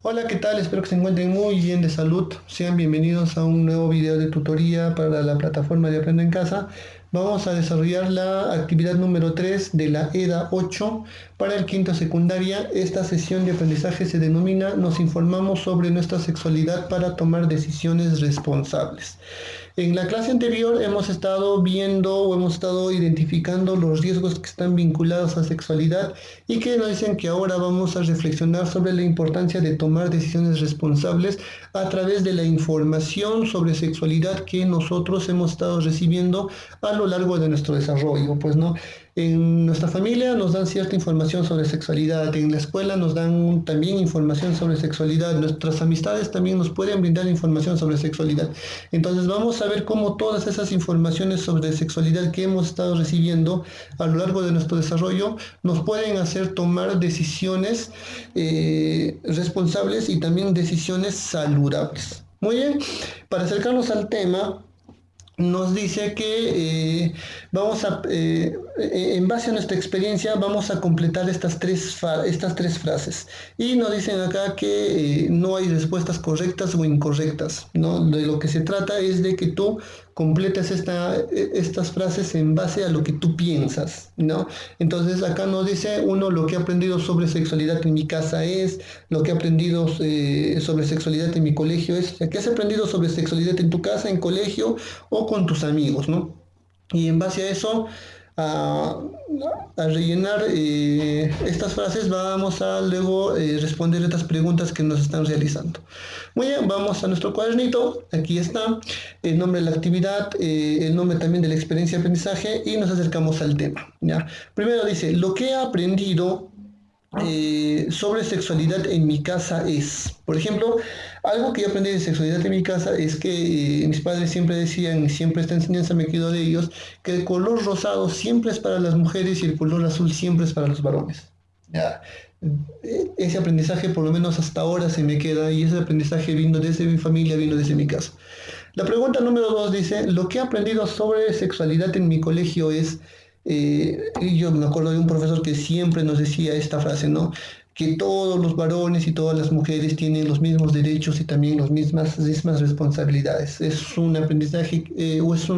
Hola, ¿qué tal? Espero que se encuentren muy bien de salud. Sean bienvenidos a un nuevo video de tutoría para la plataforma de Aprendo en Casa. Vamos a desarrollar la actividad número 3 de la EDA 8 para el quinto secundaria. Esta sesión de aprendizaje se denomina Nos informamos sobre nuestra sexualidad para tomar decisiones responsables. En la clase anterior hemos estado viendo o hemos estado identificando los riesgos que están vinculados a sexualidad y que nos dicen que ahora vamos a reflexionar sobre la importancia de tomar decisiones responsables a través de la información sobre sexualidad que nosotros hemos estado recibiendo a lo largo de nuestro desarrollo. Pues no, en nuestra familia nos dan cierta información sobre sexualidad, en la escuela nos dan también información sobre sexualidad, nuestras amistades también nos pueden brindar información sobre sexualidad. Entonces vamos a ver cómo todas esas informaciones sobre sexualidad que hemos estado recibiendo a lo largo de nuestro desarrollo nos pueden hacer tomar decisiones responsables y también decisiones saludables. Muy bien, para acercarnos al tema, nos dice que en base a nuestra experiencia, vamos a completar estas tres frases. Y nos dicen acá que no hay respuestas correctas o incorrectas, ¿no? De lo que se trata es de que tú completes estas frases en base a lo que tú piensas, ¿no? Entonces acá nos dice uno lo que he aprendido sobre sexualidad en mi casa es, lo que he aprendido sobre sexualidad en mi colegio es, ¿qué has aprendido sobre sexualidad en tu casa, en colegio o con tus amigos, ¿no? Y en base a eso, a, a rellenar estas frases, vamos a luego responder estas preguntas que nos están realizando. Muy bien, vamos a nuestro cuadernito. Aquí está el nombre de la actividad, el nombre también de la experiencia de aprendizaje y nos acercamos al tema. ¿Ya? Primero dice, lo que he aprendido sobre sexualidad en mi casa es, por ejemplo, algo que yo aprendí de sexualidad en mi casa es que mis padres siempre decían, y siempre esta enseñanza me quedó de ellos, que el color rosado siempre es para las mujeres y el color azul siempre es para los varones. Ya. Ese aprendizaje por lo menos hasta ahora se me queda y ese aprendizaje vino desde mi familia, vino desde mi casa. La pregunta número 2 dice, lo que he aprendido sobre sexualidad en mi colegio es, y yo me acuerdo de un profesor que siempre nos decía esta frase, ¿no? Que todos los varones y todas las mujeres tienen los mismos derechos y también las mismas responsabilidades. Es un aprendizaje es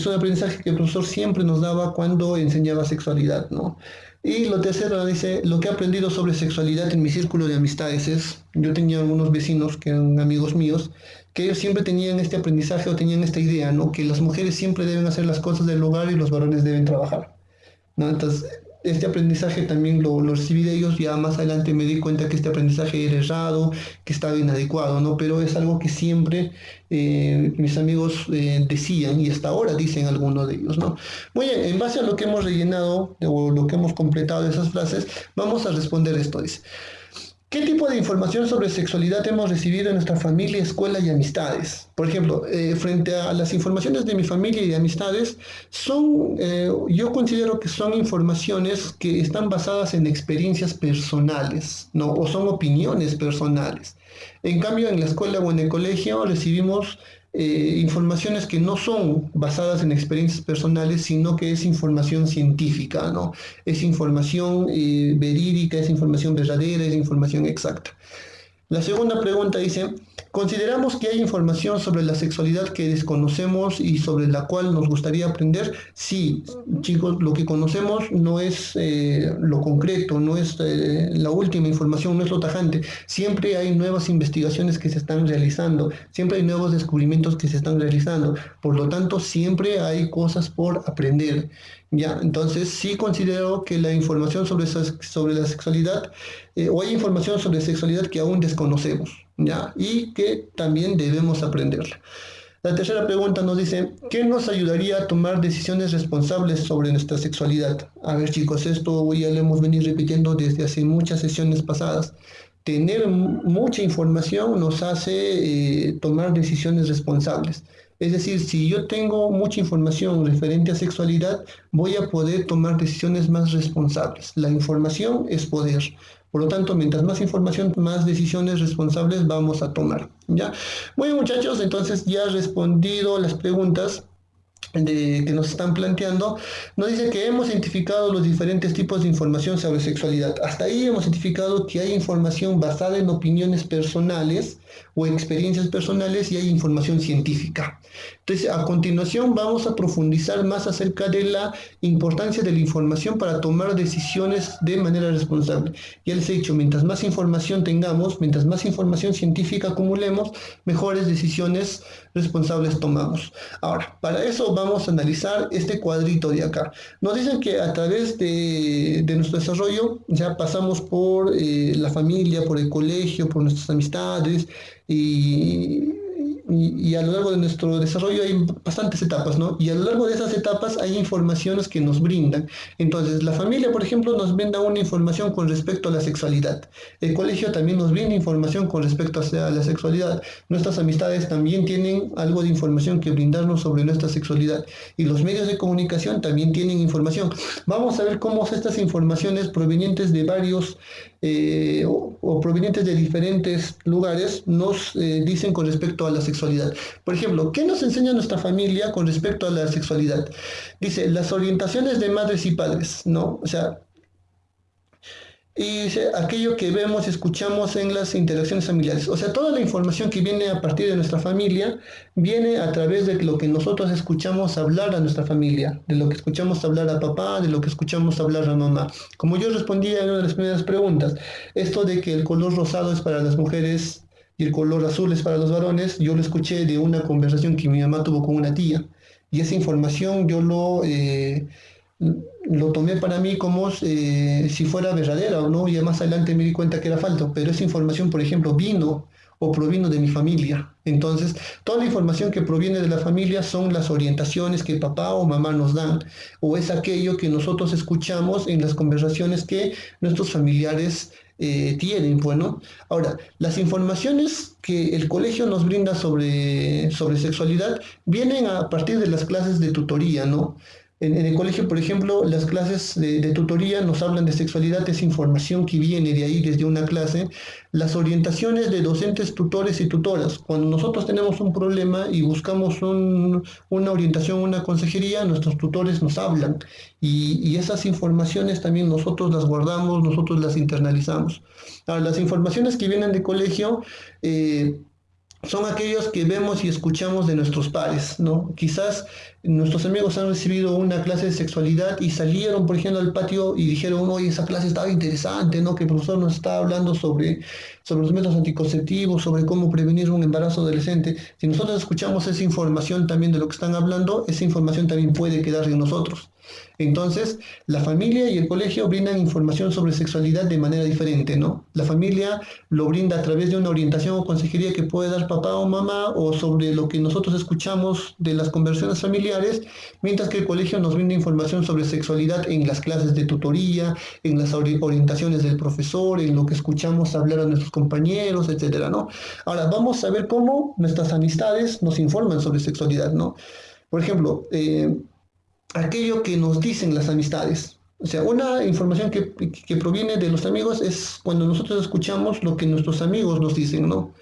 un aprendizaje que el profesor siempre nos daba cuando enseñaba sexualidad, ¿no? Y lo tercero dice, lo que he aprendido sobre sexualidad en mi círculo de amistades es, yo tenía algunos vecinos que eran amigos míos, que ellos siempre tenían este aprendizaje o tenían esta idea, ¿no? Que las mujeres siempre deben hacer las cosas del hogar y los varones deben trabajar, ¿no? Entonces, este aprendizaje también lo recibí de ellos, ya más adelante me di cuenta que este aprendizaje era errado, que estaba inadecuado, ¿no? Pero es algo que siempre mis amigos decían y hasta ahora dicen algunos de ellos, ¿no? Muy bien, en base a lo que hemos rellenado o lo que hemos completado de esas frases, vamos a responder esto, dice. ¿Qué tipo de información sobre sexualidad hemos recibido en nuestra familia, escuela y amistades? Por ejemplo, frente a las informaciones de mi familia y de amistades, yo considero que son informaciones que están basadas en experiencias personales, ¿no? O son opiniones personales. En cambio, en la escuela o en el colegio recibimos informaciones que no son basadas en experiencias personales, sino que es información científica, ¿no? Es información verídica, es información verdadera, es información exacta. La segunda pregunta dice, ¿consideramos que hay información sobre la sexualidad que desconocemos y sobre la cual nos gustaría aprender? Sí, chicos, lo que conocemos no es lo concreto, no es la última información, no es lo tajante. Siempre hay nuevas investigaciones que se están realizando, siempre hay nuevos descubrimientos que se están realizando. Por lo tanto, siempre hay cosas por aprender. Ya, entonces sí considero que la información sobre la sexualidad o hay información sobre sexualidad que aún desconocemos, ¿ya? Y que también debemos aprenderla. La tercera pregunta nos dice, ¿qué nos ayudaría a tomar decisiones responsables sobre nuestra sexualidad? A ver, chicos, esto ya lo hemos venido repitiendo desde hace muchas sesiones pasadas. Tener mucha información nos hace tomar decisiones responsables. Es decir, si yo tengo mucha información referente a sexualidad, voy a poder tomar decisiones más responsables. La información es poder. Por lo tanto, mientras más información, más decisiones responsables vamos a tomar. ¿Ya? Muy bien, muchachos, entonces ya he respondido las preguntas. que nos están planteando, nos dice que hemos identificado los diferentes tipos de información sobre sexualidad. Hasta ahí hemos identificado que hay información basada en opiniones personales o experiencias personales y hay información científica. Entonces, a continuación vamos a profundizar más acerca de la importancia de la información para tomar decisiones de manera responsable. Ya les he dicho, mientras más información tengamos, mientras más información científica acumulemos, mejores decisiones responsables tomamos. Ahora, para eso vamos a analizar este cuadrito de acá. Nos dicen que a través de nuestro desarrollo ya pasamos por la familia, por el colegio, por nuestras amistades y, y a lo largo de nuestro desarrollo hay bastantes etapas, ¿no? Y a lo largo de esas etapas hay informaciones que nos brindan. Entonces, la familia, por ejemplo, nos brinda una información con respecto a la sexualidad. El colegio también nos brinda información con respecto a la sexualidad. Nuestras amistades también tienen algo de información que brindarnos sobre nuestra sexualidad. Y los medios de comunicación también tienen información. Vamos a ver cómo estas informaciones provenientes de varios o provenientes de diferentes lugares nos dicen con respecto a la sexualidad. Por ejemplo, ¿qué nos enseña nuestra familia con respecto a la sexualidad? Dice, las orientaciones de madres y padres, ¿no? O sea, y dice, aquello que vemos y escuchamos en las interacciones familiares. O sea, toda la información que viene a partir de nuestra familia viene a través de lo que nosotros escuchamos hablar a nuestra familia, de lo que escuchamos hablar a papá, de lo que escuchamos hablar a mamá. Como yo respondía en una de las primeras preguntas, esto de que el color rosado es para las mujeres y el color azul es para los varones, yo lo escuché de una conversación que mi mamá tuvo con una tía. Y esa información yo lo tomé para mí como si fuera verdadera o no, y más adelante me di cuenta que era falso, pero esa información, por ejemplo, vino o provino de mi familia. Entonces, toda la información que proviene de la familia son las orientaciones que papá o mamá nos dan, o es aquello que nosotros escuchamos en las conversaciones que nuestros familiares tienen, bueno. Ahora, las informaciones que el colegio nos brinda sobre sexualidad vienen a partir de las clases de tutoría, ¿no? En el colegio, por ejemplo, las clases de tutoría nos hablan de sexualidad, es información que viene de ahí desde una clase. Las orientaciones de docentes, tutores y tutoras. Cuando nosotros tenemos un problema y buscamos una orientación, una consejería, nuestros tutores nos hablan. Y esas informaciones también nosotros las guardamos, nosotros las internalizamos. Ahora, las informaciones que vienen de colegio... son aquellos que vemos y escuchamos de nuestros pares, ¿no? Quizás nuestros amigos han recibido una clase de sexualidad y salieron, por ejemplo, al patio y dijeron, oye, esa clase estaba interesante, ¿no? Que el profesor nos está hablando sobre los métodos anticonceptivos, sobre cómo prevenir un embarazo adolescente. Si nosotros escuchamos esa información también de lo que están hablando, esa información también puede quedar en nosotros. Entonces, la familia y el colegio brindan información sobre sexualidad de manera diferente, ¿no? La familia lo brinda a través de una orientación o consejería que puede dar papá o mamá o sobre lo que nosotros escuchamos de las conversaciones familiares, mientras que el colegio nos brinda información sobre sexualidad en las clases de tutoría, en las orientaciones del profesor, en lo que escuchamos hablar a nuestros compañeros, etcétera, ¿no? Ahora, vamos a ver cómo nuestras amistades nos informan sobre sexualidad, ¿no? Por ejemplo, aquello que nos dicen las amistades. O sea, una información que proviene de los amigos es cuando nosotros escuchamos lo que nuestros amigos nos dicen, ¿no?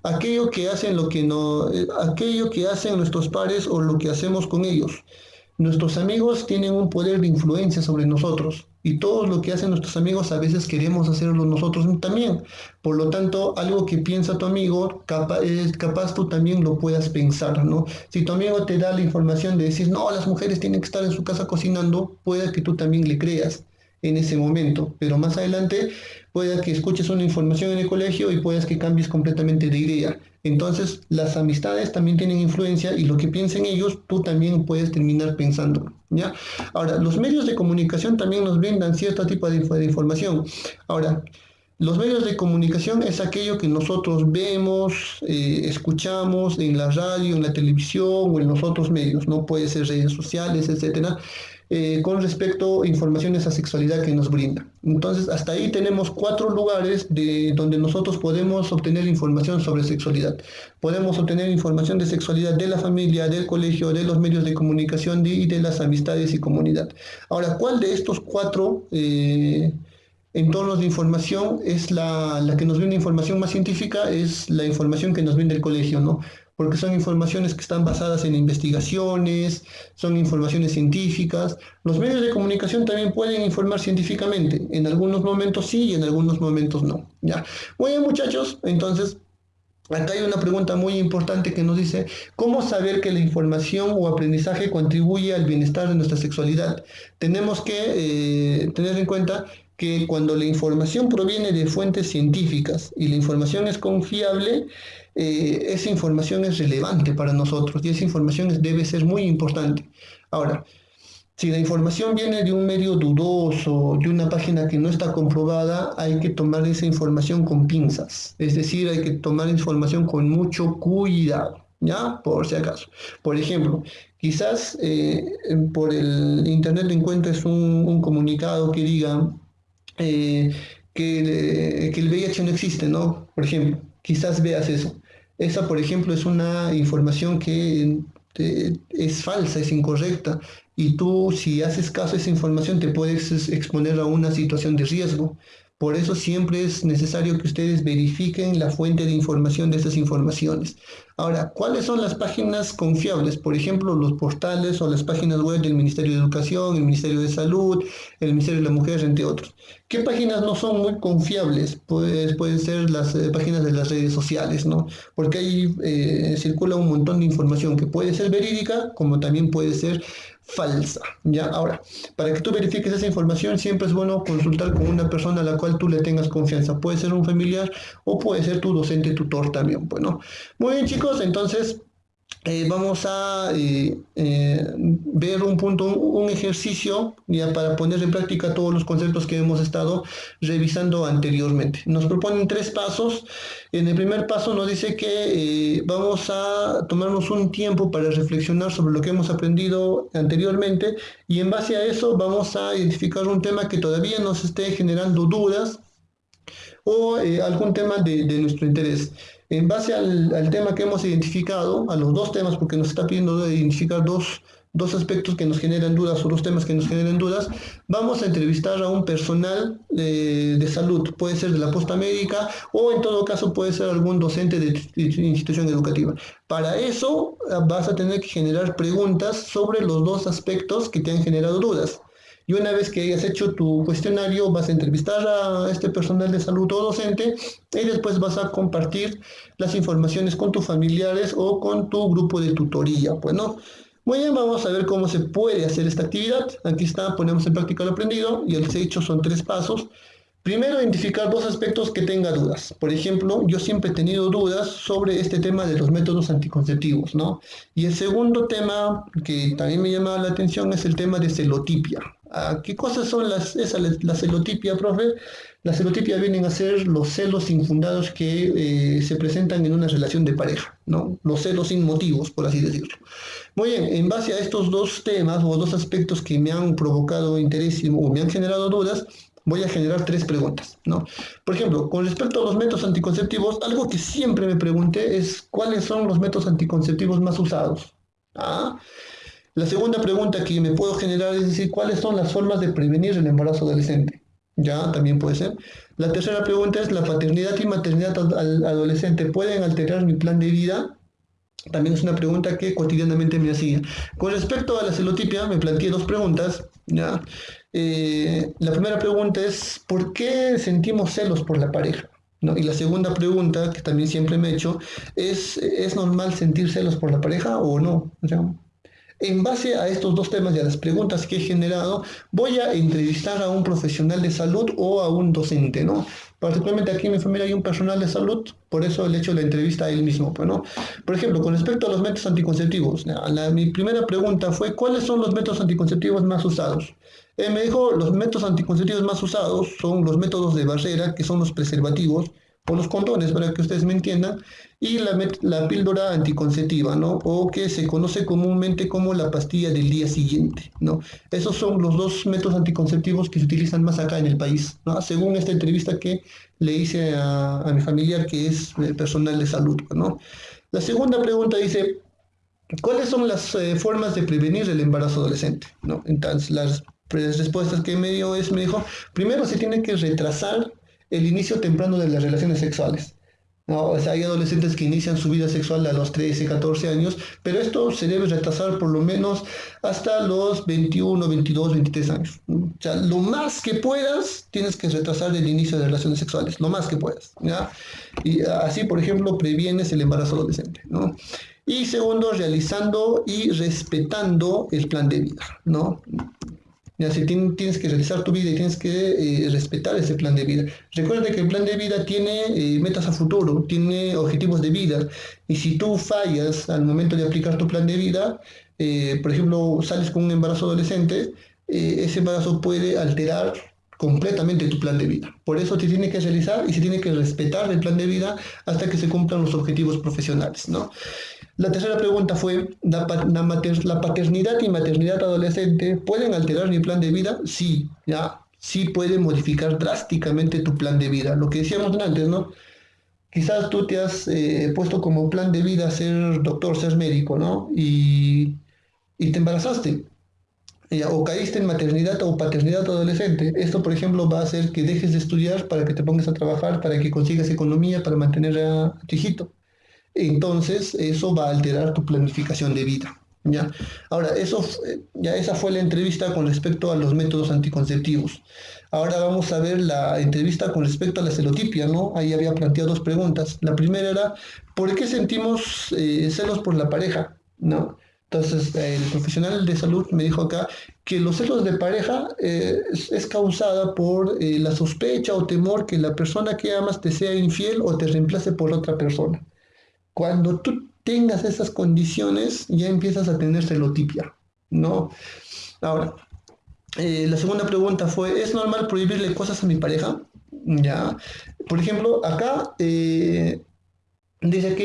Aquello que hacen lo que no, aquello que hacen nuestros pares o lo que hacemos con ellos. Nuestros amigos tienen un poder de influencia sobre nosotros y todo lo que hacen nuestros amigos a veces queremos hacerlo nosotros también. Por lo tanto, algo que piensa tu amigo, capaz tú también lo puedas pensar, ¿no? Si tu amigo te da la información de decir, no, las mujeres tienen que estar en su casa cocinando, puede que tú también le creas en ese momento, pero más adelante puede que escuches una información en el colegio y puedas que cambies completamente de idea. Entonces, las amistades también tienen influencia y lo que piensen ellos, tú también puedes terminar pensando, ¿ya? Ahora, los medios de comunicación también nos brindan cierto tipo de información. Ahora, los medios de comunicación es aquello que nosotros vemos, escuchamos en la radio, en la televisión o en los otros medios, no puede ser redes sociales, etcétera, con respecto a informaciones a sexualidad que nos brinda. Entonces, hasta ahí tenemos 4 lugares donde nosotros podemos obtener información sobre sexualidad. Podemos obtener información de sexualidad de la familia, del colegio, de los medios de comunicación y de las amistades y comunidad. Ahora, ¿cuál de estos 4 entornos de información es la que nos brinda información más científica? Es la información que nos brinda el colegio, ¿no? porque son informaciones que están basadas en investigaciones, son informaciones científicas. Los medios de comunicación también pueden informar científicamente, en algunos momentos sí y en algunos momentos no. ¿Ya? Muy bien, muchachos, entonces acá hay una pregunta muy importante que nos dice, ¿cómo saber que la información o aprendizaje contribuye al bienestar de nuestra sexualidad? Tenemos que tener en cuenta que cuando la información proviene de fuentes científicas y la información es confiable, esa información es relevante para nosotros y esa información debe ser muy importante. Ahora, si la información viene de un medio dudoso, de una página que no está comprobada, hay que tomar esa información con pinzas. Es decir, hay que tomar información con mucho cuidado, ¿ya? Por si acaso. Por ejemplo, quizás por el internet encuentres un comunicado que diga eh, que el VIH no existe, ¿no? Por ejemplo, quizás veas eso. Esa, por ejemplo, es una información que es falsa, es incorrecta, y tú, si haces caso a esa información, te puedes exponer a una situación de riesgo. Por eso siempre es necesario que ustedes verifiquen la fuente de información de esas informaciones. Ahora, ¿cuáles son las páginas confiables? Por ejemplo, los portales o las páginas web del Ministerio de Educación, el Ministerio de Salud, el Ministerio de la Mujer, entre otros. ¿Qué páginas no son muy confiables? Pues pueden ser las páginas de las redes sociales, ¿no? Porque ahí circula un montón de información que puede ser verídica, como también puede ser falsa, ¿ya? Ahora, para que tú verifiques esa información, siempre es bueno consultar con una persona a la cual tú le tengas confianza. Puede ser un familiar o puede ser tu docente tutor también, bueno. Muy bien, chicos, entonces vamos a ver un punto, un ejercicio ya para poner en práctica todos los conceptos que hemos estado revisando anteriormente. Nos proponen tres pasos. En el primer paso nos dice que vamos a tomarnos un tiempo para reflexionar sobre lo que hemos aprendido anteriormente y en base a eso vamos a identificar un tema que todavía nos esté generando dudas o algún tema de nuestro interés. En base al tema que hemos identificado, a los dos temas, porque nos está pidiendo identificar dos aspectos que nos generan dudas o dos temas que nos generan dudas, vamos a entrevistar a un personal de salud, puede ser de la posta médica o en todo caso puede ser algún docente de institución educativa. Para eso vas a tener que generar preguntas sobre los dos aspectos que te han generado dudas. Y una vez que hayas hecho tu cuestionario, vas a entrevistar a este personal de salud o docente y después vas a compartir las informaciones con tus familiares o con tu grupo de tutoría. Bueno, muy bien, vamos a ver cómo se puede hacer esta actividad. Aquí está, ponemos en práctica lo aprendido y el hecho son tres pasos. Primero, identificar dos aspectos que tenga dudas. Por ejemplo, yo siempre he tenido dudas sobre este tema de los métodos anticonceptivos, ¿no? Y el segundo tema que también me llamaba la atención es el tema de celotipia. ¿Qué cosas son la celotipia, profe? La celotipia vienen a ser los celos infundados que se presentan en una relación de pareja, ¿no? Los celos sin motivos, por así decirlo. Muy bien, en base a estos dos temas o dos aspectos que me han provocado interés o me han generado dudas, voy a generar tres preguntas, ¿no? Por ejemplo, con respecto a los métodos anticonceptivos, algo que siempre me pregunté es cuáles son los métodos anticonceptivos más usados. ¿Ah? La segunda pregunta que me puedo generar es decir, ¿cuáles son las formas de prevenir el embarazo adolescente? Ya, también puede ser. La tercera pregunta es, ¿la paternidad y maternidad al adolescente pueden alterar mi plan de vida? También es una pregunta que cotidianamente me hacía. Con respecto a la celotipia, me planteé dos preguntas, ¿ya? La primera pregunta es, ¿por qué sentimos celos por la pareja? ¿No? Y la segunda pregunta, que también siempre me he hecho, ¿es normal sentir celos por la pareja o no? O sea, en base a estos dos temas y a las preguntas que he generado, voy a entrevistar a un profesional de salud o a un docente, ¿no? Particularmente aquí en mi familia hay un personal de salud, por eso le he hecho la entrevista a él mismo, pues, ¿no? Por ejemplo, con respecto a los métodos anticonceptivos, mi primera pregunta fue, ¿cuáles son los métodos anticonceptivos más usados? Me dijo, los métodos anticonceptivos más usados son los métodos de barrera, que son los preservativos, o los condones, para que ustedes me entiendan, y la píldora anticonceptiva, ¿no? O que se conoce comúnmente como la pastilla del día siguiente, ¿no? Esos son los dos métodos anticonceptivos que se utilizan más acá en el país, ¿no? Según esta entrevista que le hice a mi familiar, que es personal de salud, ¿no? La segunda pregunta dice, ¿cuáles son las formas de prevenir el embarazo adolescente? ¿No? Entonces, las respuestas que me dio me dijo, primero se tiene que retrasar el inicio temprano de las relaciones sexuales. ¿no? O sea, hay adolescentes que inician su vida sexual a los 13, 14 años, pero esto se debe retrasar por lo menos hasta los 21, 22, 23 años, ¿no? O sea, lo más que puedas, tienes que retrasar el inicio de relaciones sexuales, lo más que puedas, ¿ya? Y así, por ejemplo, previenes el embarazo adolescente, ¿no? Y segundo, realizando y respetando el plan de vida, ¿no? Ya, si tienes que realizar tu vida y tienes que respetar ese plan de vida. Recuerda que el plan de vida tiene metas a futuro, tiene objetivos de vida. Y si tú fallas al momento de aplicar tu plan de vida, por ejemplo, sales con un embarazo adolescente, ese embarazo puede alterar completamente tu plan de vida. Por eso te tiene que realizar y se tiene que respetar el plan de vida hasta que se cumplan los objetivos profesionales, ¿no? La tercera pregunta fue, ¿la paternidad y maternidad adolescente pueden alterar mi plan de vida? Sí, ya, sí puede modificar drásticamente tu plan de vida. Lo que decíamos antes, ¿no? Quizás tú te has puesto como plan de vida ser doctor, ser médico, ¿no? Y te embarazaste, ya, o caíste en maternidad o paternidad adolescente. Esto, por ejemplo, va a hacer que dejes de estudiar para que te pongas a trabajar, para que consigas economía, para mantener a tu hijito. Entonces eso va a alterar tu planificación de vida. ¿Ya? Ahora, ya esa fue la entrevista con respecto a los métodos anticonceptivos. Ahora vamos a ver la entrevista con respecto a la celotipia, ¿no? Ahí había planteado dos preguntas. La primera era, ¿por qué sentimos celos por la pareja? ¿No? Entonces, el profesional de salud me dijo acá que los celos de pareja es causada por la sospecha o temor que la persona que amas te sea infiel o te reemplace por otra persona. Cuando tú tengas esas condiciones, ya empiezas a tener celotipia, ¿no? Ahora, la segunda pregunta fue, ¿es normal prohibirle cosas a mi pareja? Ya. Por ejemplo, acá dice que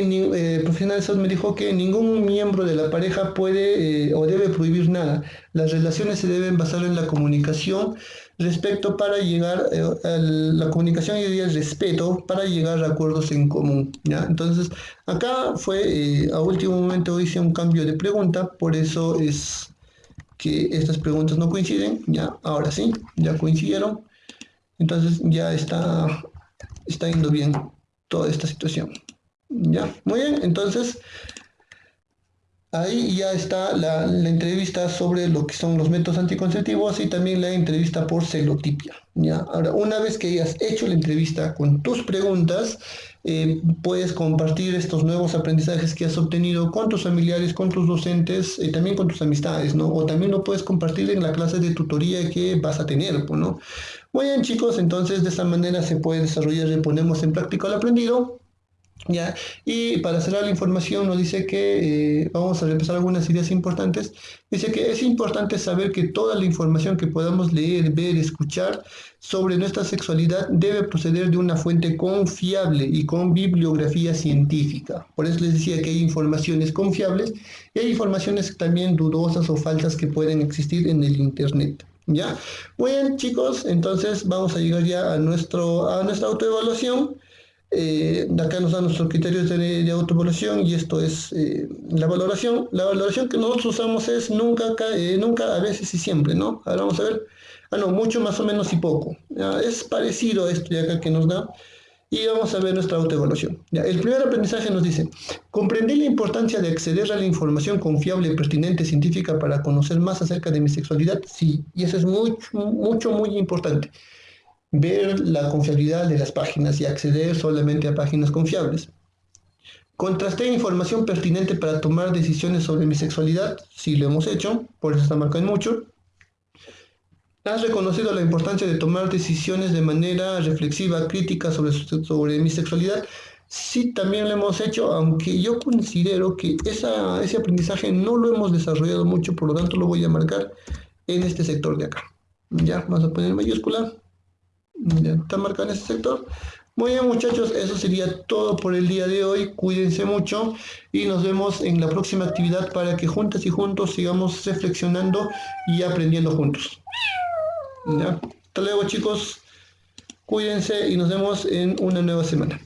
el profesional de salud me dijo que ningún miembro de la pareja puede o debe prohibir nada. Las relaciones se deben basar en la comunicación respecto para llegar a la comunicación y el respeto para llegar a acuerdos en común, ¿ya? Entonces, acá fue, a último momento hice un cambio de pregunta, por eso es que estas preguntas no coinciden, ya, ahora sí, ya coincidieron, entonces ya está yendo bien toda esta situación. Ya, muy bien, entonces ahí ya está la entrevista sobre lo que son los métodos anticonceptivos y también la entrevista por celotipia. Ya, ahora, una vez que hayas hecho la entrevista con tus preguntas, puedes compartir estos nuevos aprendizajes que has obtenido con tus familiares, con tus docentes y también con tus amistades, ¿no? O también lo puedes compartir en la clase de tutoría que vas a tener, pues, ¿no? Muy bien, chicos, entonces de esta manera se puede desarrollar y ponemos en práctica lo aprendido. ¿Ya? Y para cerrar la información nos dice que vamos a repasar algunas ideas importantes. Dice que es importante saber que toda la información que podamos leer, ver, escuchar sobre nuestra sexualidad debe proceder de una fuente confiable y con bibliografía científica. Por eso les decía que hay informaciones confiables y hay informaciones también dudosas o falsas que pueden existir en el Internet. ¿Ya? Muy bien, chicos, entonces vamos a llegar ya a nuestra autoevaluación. De acá nos dan nuestros criterios de autoevaluación y esto es la valoración. La valoración que nosotros usamos es nunca, nunca, a veces y siempre, ¿no? Ahora vamos a ver. Ah, no, mucho, más o menos y poco. ¿Ya? Es parecido a esto de acá que nos da. Y vamos a ver nuestra autoevaluación. ¿Ya? El primer aprendizaje nos dice, comprendí la importancia de acceder a la información confiable, pertinente, científica para conocer más acerca de mi sexualidad. Sí, y eso es muy importante, ver la confiabilidad de las páginas y acceder solamente a páginas confiables. Contrasté información pertinente para tomar decisiones sobre mi sexualidad, sí lo hemos hecho, por eso está marcado en mucho. Has reconocido la importancia de tomar decisiones de manera reflexiva, crítica sobre mi sexualidad. Sí, también lo hemos hecho, aunque yo considero que ese aprendizaje no lo hemos desarrollado mucho, por lo tanto lo voy a marcar en este sector de acá. Ya, vamos a poner en mayúscula. Ya está marcado en este sector. Muy bien, muchachos, eso sería todo por el día de hoy. Cuídense mucho y nos vemos en la próxima actividad para que juntas y juntos sigamos reflexionando y aprendiendo juntos. ¿Ya? Hasta luego, chicos. Cuídense y nos vemos en una nueva semana.